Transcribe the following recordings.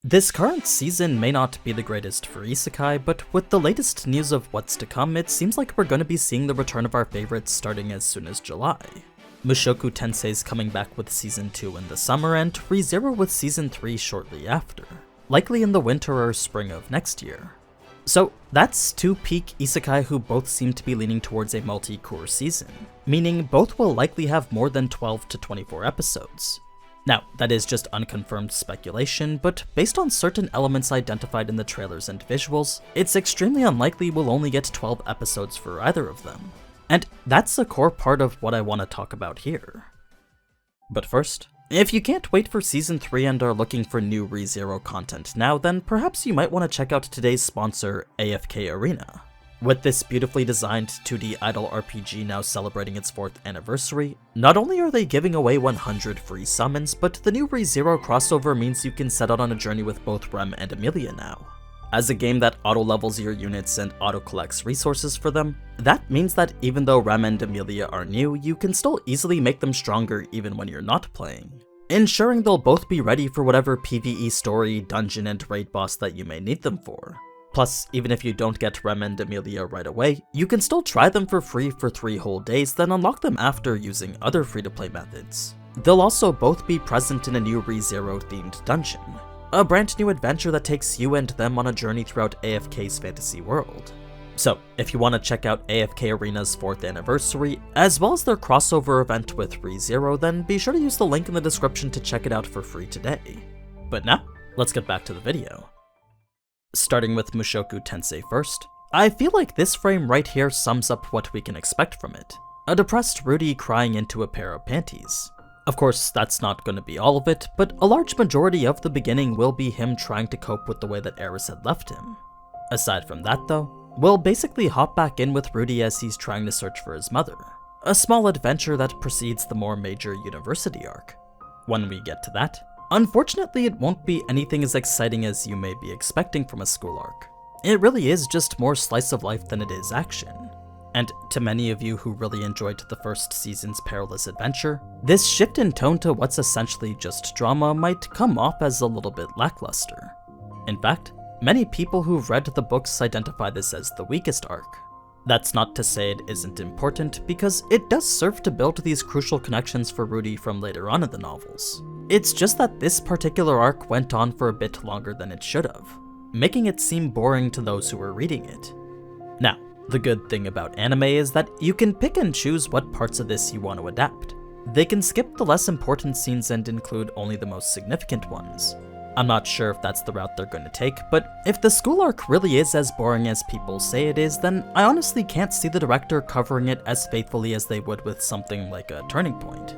This current season may not be the greatest for Isekai, but with the latest news of what's to come, it seems like we're going to be seeing the return of our favorites starting as soon as July. Mushoku Tensei is coming back with Season 2 in the summer, and AFKRE0 with Season 3 shortly after, likely in the winter or spring of next year. So that's two peak Isekai who both seem to be leaning towards a multi-cour season, meaning both will likely have more than 12 to 24 episodes. Now, that is just unconfirmed speculation, but based on certain elements identified in the trailers and visuals, it's extremely unlikely we'll only get 12 episodes for either of them. And that's a core part of what I want to talk about here. But first, if you can't wait for Season 3 and are looking for new AFKRE0 content now, then perhaps you might want to check out today's sponsor, AFKRE0. With this beautifully designed 2D idle RPG now celebrating its 4th anniversary, not only are they giving away 100 free summons, but the new AFKRE0 crossover means you can set out on a journey with both Rem and Emilia now. As a game that auto-levels your units and auto-collects resources for them, that means that even though Rem and Emilia are new, you can still easily make them stronger even when you're not playing, ensuring they'll both be ready for whatever PvE story, dungeon, and raid boss that you may need them for. Plus, even if you don't get Rem and Emilia right away, you can still try them for free for 3 whole days, then unlock them after using other free-to-play methods. They'll also both be present in a new AFKRE0 themed dungeon, a brand new adventure that takes you and them on a journey throughout AFK's fantasy world. So, if you want to check out AFK Arena's 4th anniversary, as well as their crossover event with AFKRE0, then be sure to use the link in the description to check it out for free today. But now, let's get back to the video. Starting with Mushoku Tensei first, I feel like this frame right here sums up what we can expect from it. A depressed Rudy crying into a pair of panties. Of course, that's not going to be all of it, but a large majority of the beginning will be him trying to cope with the way that Eris had left him. Aside from that though, we'll basically hop back in with Rudy as he's trying to search for his mother, a small adventure that precedes the more major university arc. When we get to that, unfortunately, it won't be anything as exciting as you may be expecting from a school arc. It really is just more slice of life than it is action. And to many of you who really enjoyed the first season's perilous adventure, this shift in tone to what's essentially just drama might come off as a little bit lackluster. In fact, many people who've read the books identify this as the weakest arc. That's not to say it isn't important, because it does serve to build these crucial connections for Rudy from later on in the novels. It's just that this particular arc went on for a bit longer than it should have, making it seem boring to those who were reading it. Now, the good thing about anime is that you can pick and choose what parts of this you want to adapt. They can skip the less important scenes and include only the most significant ones. I'm not sure if that's the route they're going to take, but if the school arc really is as boring as people say it is, then I honestly can't see the director covering it as faithfully as they would with something like a Turning Point.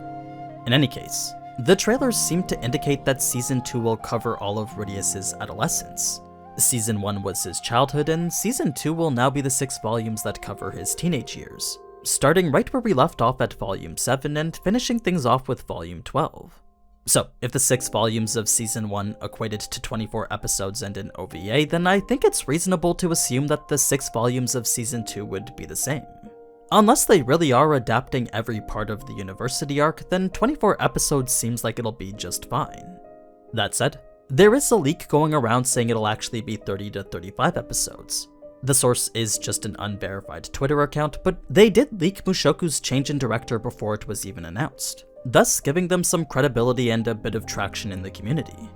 In any case, the trailers seem to indicate that Season 2 will cover all of Rudius's adolescence. Season 1 was his childhood, and Season 2 will now be the 6 volumes that cover his teenage years, starting right where we left off at Volume 7 and finishing things off with Volume 12. So, if the 6 volumes of Season 1 equated to 24 episodes and an OVA, then I think it's reasonable to assume that the 6 volumes of Season 2 would be the same. Unless they really are adapting every part of the university arc, then 24 episodes seems like it'll be just fine. That said, there is a leak going around saying it'll actually be 30 to 35 episodes. The source is just an unverified Twitter account, but they did leak Mushoku's change in director before it was even announced, thus giving them some credibility and a bit of traction in the community.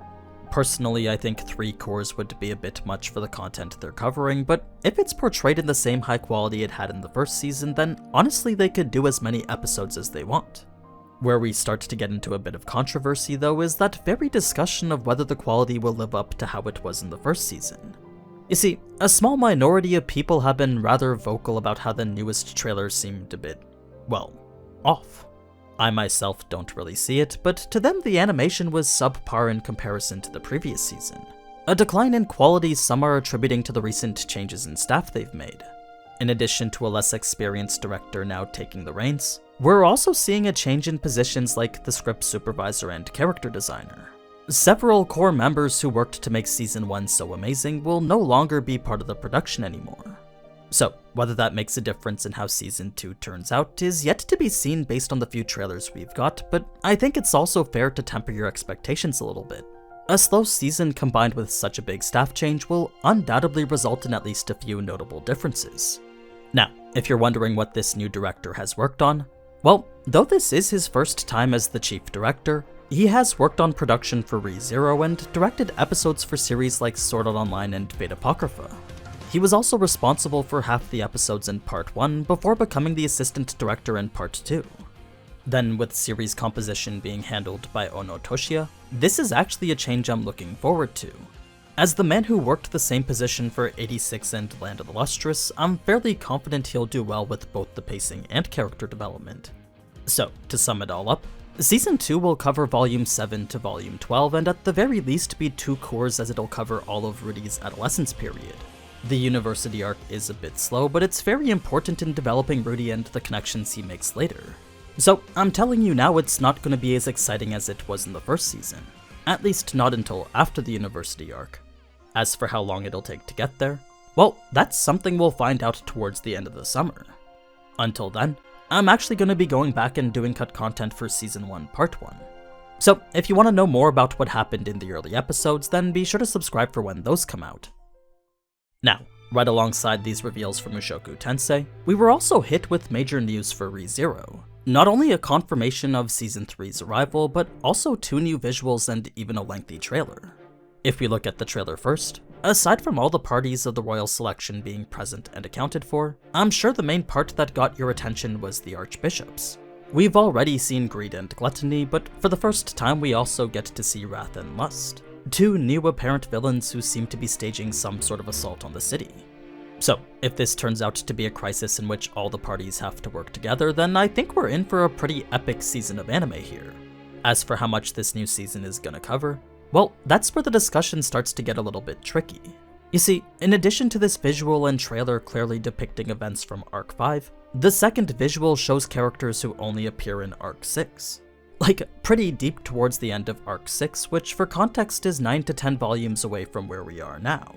Personally, I think 3 cours would be a bit much for the content they're covering, but if it's portrayed in the same high quality it had in the first season, then honestly they could do as many episodes as they want. Where we start to get into a bit of controversy though is that very discussion of whether the quality will live up to how it was in the first season. You see, a small minority of people have been rather vocal about how the newest trailers seemed a bit, well, off. I myself don't really see it, but to them the animation was subpar in comparison to the previous season. A decline in quality some are attributing to the recent changes in staff they've made. In addition to a less experienced director now taking the reins, we're also seeing a change in positions like the script supervisor and character designer. Several core members who worked to make Season 1 so amazing will no longer be part of the production anymore. So, whether that makes a difference in how Season 2 turns out is yet to be seen based on the few trailers we've got, but I think it's also fair to temper your expectations a little bit. A slow season combined with such a big staff change will undoubtedly result in at least a few notable differences. Now, if you're wondering what this new director has worked on, well, though this is his first time as the chief director, he has worked on production for Re:Zero and directed episodes for series like Sword Art Online and Fate Apocrypha. He was also responsible for half the episodes in Part 1 before becoming the assistant director in Part 2. Then, with series composition being handled by Ono Toshiya, this is actually a change I'm looking forward to. As the man who worked the same position for 86 and Land of the Lustrous, I'm fairly confident he'll do well with both the pacing and character development. So, to sum it all up, Season 2 will cover Volume 7 to Volume 12 and at the very least be 2 cours as it'll cover all of Rudy's adolescence period. The university arc is a bit slow, but it's very important in developing Rudy and the connections he makes later. So I'm telling you now it's not going to be as exciting as it was in the first season, at least not until after the university arc. As for how long it'll take to get there, well, that's something we'll find out towards the end of the summer. Until then, I'm actually going to be going back and doing cut content for Season 1 Part 1. So if you want to know more about what happened in the early episodes, then be sure to subscribe for when those come out. Now, right alongside these reveals for Mushoku Tensei, we were also hit with major news for Re:Zero. Not only a confirmation of Season 3's arrival, but also 2 new visuals and even a lengthy trailer. If we look at the trailer first, aside from all the parties of the royal selection being present and accounted for, I'm sure the main part that got your attention was the archbishops. We've already seen Greed and Gluttony, but for the first time we also get to see Wrath and Lust, 2 new apparent villains who seem to be staging some sort of assault on the city. So, if this turns out to be a crisis in which all the parties have to work together, then I think we're in for a pretty epic season of anime here. As for how much this new season is gonna cover, well, that's where the discussion starts to get a little bit tricky. You see, in addition to this visual and trailer clearly depicting events from Arc 5, the second visual shows characters who only appear in Arc 6. Like, pretty deep towards the end of Arc 6, which for context is 9 to 10 volumes away from where we are now.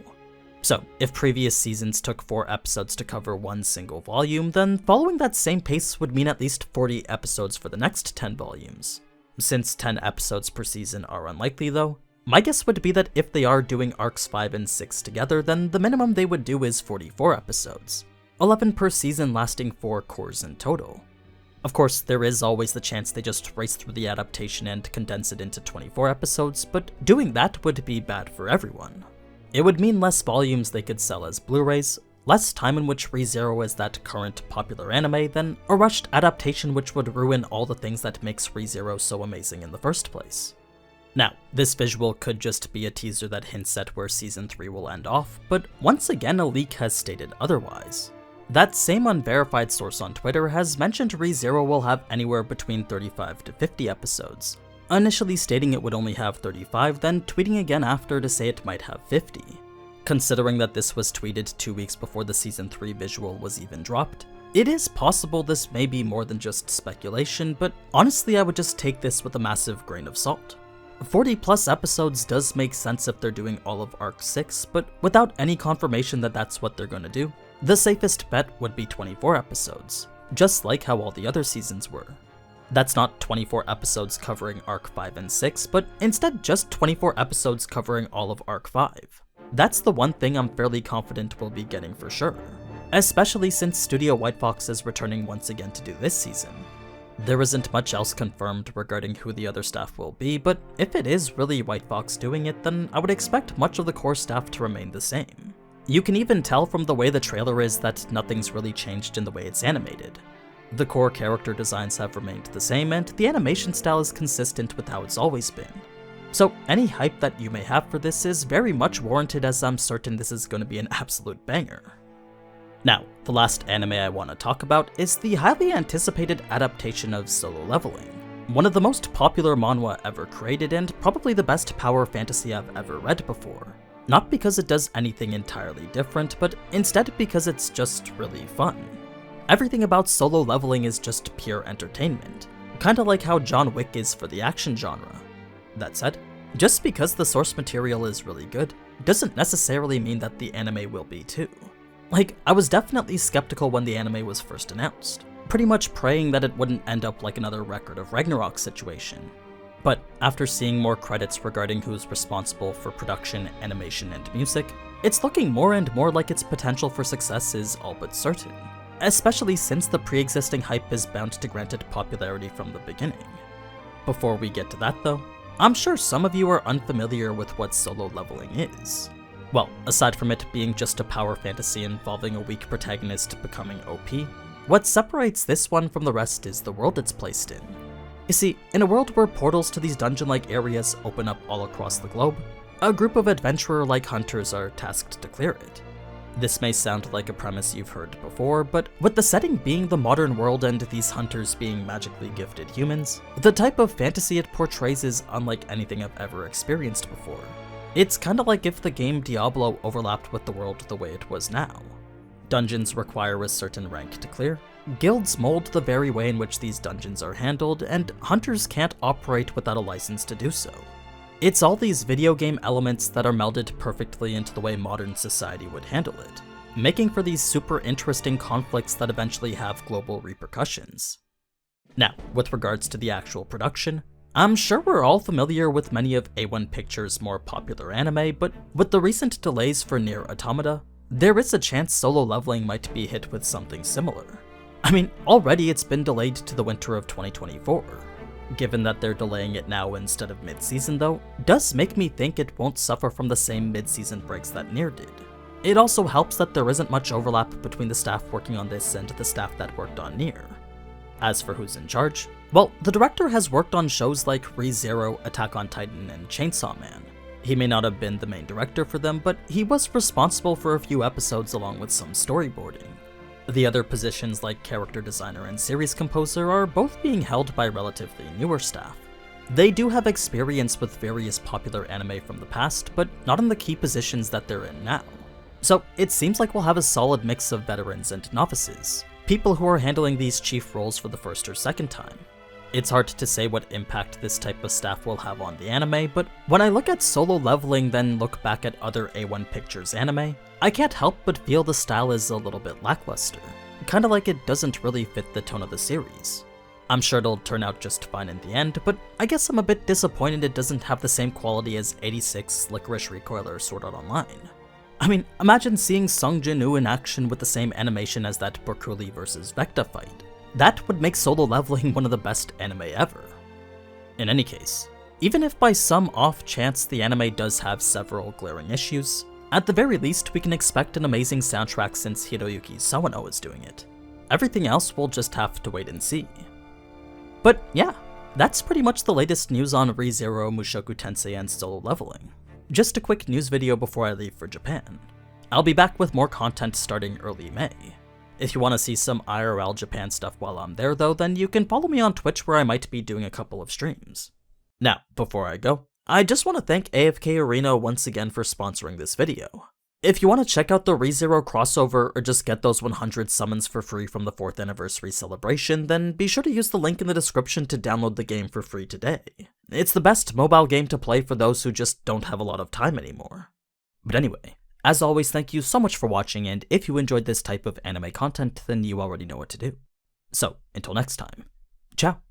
So, if previous seasons took 4 episodes to cover one single volume, then following that same pace would mean at least 40 episodes for the next 10 volumes. Since 10 episodes per season are unlikely though, my guess would be that if they are doing Arcs 5 and 6 together, then the minimum they would do is 44 episodes, 11 per season lasting 4 cours in total. Of course, there is always the chance they just race through the adaptation and condense it into 24 episodes, but doing that would be bad for everyone. It would mean less volumes they could sell as Blu-rays, less time in which Re:Zero is that current popular anime, than a rushed adaptation which would ruin all the things that makes Re:Zero so amazing in the first place. Now, this visual could just be a teaser that hints at where Season 3 will end off, but once again a leak has stated otherwise. That same unverified source on Twitter has mentioned Re:Zero will have anywhere between 35 to 50 episodes, initially stating it would only have 35, then tweeting again after to say it might have 50. Considering that this was tweeted 2 weeks before the Season 3 visual was even dropped, it is possible this may be more than just speculation, but honestly I would just take this with a massive grain of salt. 40 plus episodes does make sense if they're doing all of Arc 6, but without any confirmation that that's what they're gonna do, the safest bet would be 24 episodes, just like how all the other seasons were. That's not 24 episodes covering Arc 5 and 6, but instead just 24 episodes covering all of Arc 5. That's the one thing I'm fairly confident we'll be getting for sure, especially since Studio White Fox is returning once again to do this season. There isn't much else confirmed regarding who the other staff will be, but if it is really White Fox doing it, then I would expect much of the core staff to remain the same. You can even tell from the way the trailer is that nothing's really changed in the way it's animated. The core character designs have remained the same, and the animation style is consistent with how it's always been. So any hype that you may have for this is very much warranted, as I'm certain this is going to be an absolute banger. Now, the last anime I want to talk about is the highly anticipated adaptation of Solo Leveling, one of the most popular manhwa ever created and probably the best power fantasy I've ever read before. Not because it does anything entirely different, but instead because it's just really fun. Everything about Solo Leveling is just pure entertainment, kinda like how John Wick is for the action genre. That said, just because the source material is really good, doesn't necessarily mean that the anime will be too. Like, I was definitely skeptical when the anime was first announced, pretty much praying that it wouldn't end up like another Record of Ragnarok situation. But after seeing more credits regarding who's responsible for production, animation, and music, it's looking more and more like its potential for success is all but certain, especially since the pre-existing hype is bound to grant it popularity from the beginning. Before we get to that though, I'm sure some of you are unfamiliar with what solo leveling is. Well, aside from it being just a power fantasy involving a weak protagonist becoming OP, what separates this one from the rest is the world it's placed in. You see, in a world where portals to these dungeon-like areas open up all across the globe, a group of adventurer-like hunters are tasked to clear it. This may sound like a premise you've heard before, but with the setting being the modern world and these hunters being magically gifted humans, the type of fantasy it portrays is unlike anything I've ever experienced before. It's kinda like if the game Diablo overlapped with the world the way it was now. Dungeons require a certain rank to clear, guilds mold the very way in which these dungeons are handled, and hunters can't operate without a license to do so. It's all these video game elements that are melded perfectly into the way modern society would handle it, making for these super interesting conflicts that eventually have global repercussions. Now, with regards to the actual production, I'm sure we're all familiar with many of A1 Pictures' more popular anime, but with the recent delays for Nier Automata, there is a chance Solo Leveling might be hit with something similar. I mean, already it's been delayed to the winter of 2024. Given that they're delaying it now instead of mid-season though, does make me think it won't suffer from the same mid-season breaks that Nier did. It also helps that there isn't much overlap between the staff working on this and the staff that worked on Nier. As for who's in charge, well, the director has worked on shows like Re:Zero, Attack on Titan, and Chainsaw Man. He may not have been the main director for them, but he was responsible for a few episodes along with some storyboarding. The other positions like character designer and series composer are both being held by relatively newer staff. They do have experience with various popular anime from the past, but not in the key positions that they're in now. So it seems like we'll have a solid mix of veterans and novices, people who are handling these chief roles for the first or second time. It's hard to say what impact this type of staff will have on the anime, but when I look at Solo Leveling then look back at other A1 Pictures anime, I can't help but feel the style is a little bit lackluster, kinda like it doesn't really fit the tone of the series. I'm sure it'll turn out just fine in the end, but I guess I'm a bit disappointed it doesn't have the same quality as 86, Licorice Recoil, or Sword Art Online. I mean, imagine seeing Sung Jin-woo in action with the same animation as that Berkuli vs. Vecta fight. That would make Solo Leveling one of the best anime ever. In any case, even if by some off chance the anime does have several glaring issues, at the very least we can expect an amazing soundtrack since Hiroyuki Sawano is doing it. Everything else we'll just have to wait and see. But yeah, that's pretty much the latest news on Re:Zero, Mushoku Tensei, and Solo Leveling. Just a quick news video before I leave for Japan. I'll be back with more content starting early May. If you want to see some IRL Japan stuff while I'm there though, then you can follow me on Twitch where I might be doing a couple of streams. Now, before I go, I just want to thank AFKRE0 once again for sponsoring this video. If you want to check out the Re:Zero crossover or just get those 100 summons for free from the 4th anniversary celebration, then be sure to use the link in the description to download the game for free today. It's the best mobile game to play for those who just don't have a lot of time anymore. But anyway, as always, thank you so much for watching, and if you enjoyed this type of anime content, then you already know what to do. So, until next time, ciao!